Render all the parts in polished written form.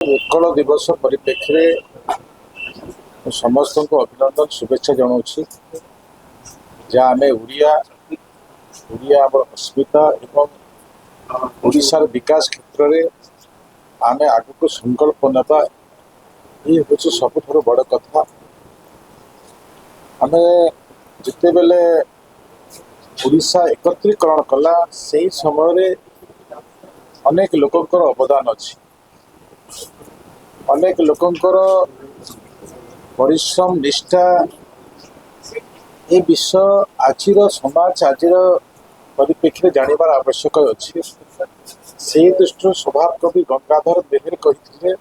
ଉତ୍କଳ ଦିବସ ପରିପ୍ରେକ୍ଷୀରେ ସମସ୍ତଙ୍କୁ ଅଭିନନ୍ଦନ शुभेच्छा जनाऊँ। जहाँ आम ओडिया आम अस्मिता एवं ओडिशार विकास क्षेत्र में आम आग को संकल्प नवा ये हूँ सबुठ बड़ कथा। आम जिते बेले ओडिशा एकत्रीकरण कला से समय अनेक लोकंकर अवदान अच्छी, अनेक लोकंकर परिश्रम निष्ठा ये विषय आज समाज आज परिप्रेक्षी जानवर आवश्यक अच्छी। से दृष्टि स्वभाव कवि गंगाधर मेहेर कहते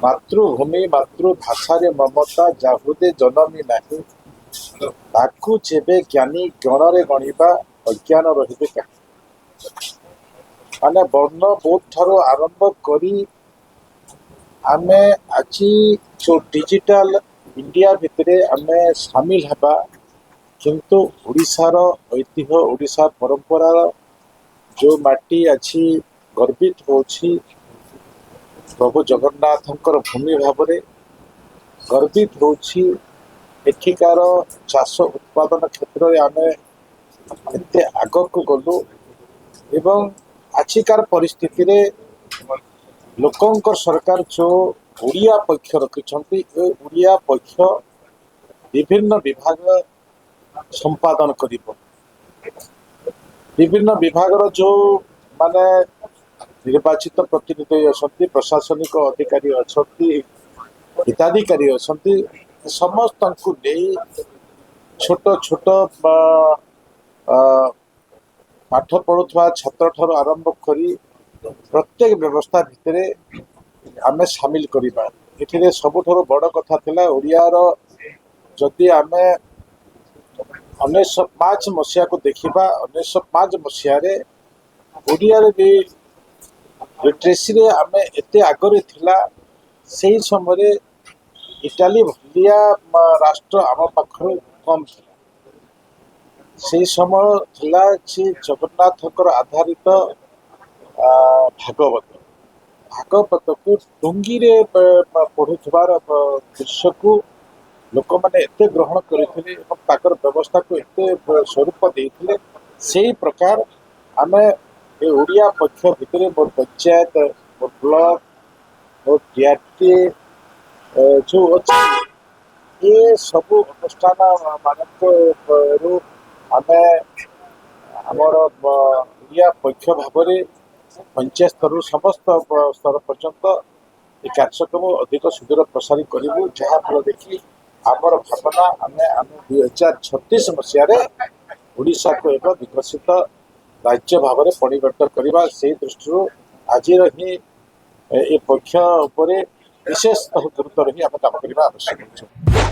मातृभूमि मातृभाषा ममता जाहुदे जनमी नहीं ताकू जेबे ज्ञानी गणरे गणिबा अज्ञान रहिबे काहे। माने वर्ण बोध ठारो आरंभ करी आमे आज जो डिजिटल इंडिया भितरे आमे शामिल हबा, किंतु ओडिशार ऐतिह्य ओडिशा परंपरार जो माटी अच्छी गर्वित होछि प्रभु जगन्नाथंकर भूमि भावरे गर्वित होछि। एठिकार चाष उत्पादन क्षेत्र में आमे एते आगक गलु एवं आजिकार परिस्थिति रे लोकंकर सरकार जो ओडिया पक्ष रखिछंती ए ओडिया पक्ष विभिन्न विभाग संपादन करिबो। विभिन्न विभागर जो माने निर्वाचित प्रतिनिधि अच्छा प्रशासनिक अधिकारी अच्छा हिताधिकारी अच्छा समस्त को नहीं छोट छोट पाठ पढ़ुवा छात्र ठार आरंभ करी प्रत्येक व्यवस्था भितर आमे शामिल करिबा। एथिरे सबुठारु बड़ कथा थिला ओडियार जदि आमे 1905 मसीहा को देखिबा 1905 मसीहा रे ओडिया रे भी लिटरेसी रे आमे एते आगरे थिला। सेही समय इटाली भलिया राष्ट्र आम पाखर कम थिला। सेही समय थिला जे जगन्नाथकर आधारित भागवत को डुंगी रे पढ़ुवार दृश्य को लोक मैंने एते ग्रहण करते व्यवस्था को एते स्वरूप देते। से प्रकार आम ओडिया पक्ष भितर मोर पंचायत मोर ब्लॉक मोर डीआरटी जो अच्छे ये सब अनुष्ठान मानक आम आमर ओडिया पक्ष भाव पंचायत स्तर समस्त स्तर पर्यंत ये कार्यक्रम अधिक सुदूर प्रसारित करूँ। जहाँफल देखिए आमर भावना आम 2036 मसीह ओडिशा को एक विकसित राज्य भाव में परिवर्तन करवा। से दृष्टि आज ही ये पक्ष विशेष गुरुत्व रही आम काम करने आवश्यक।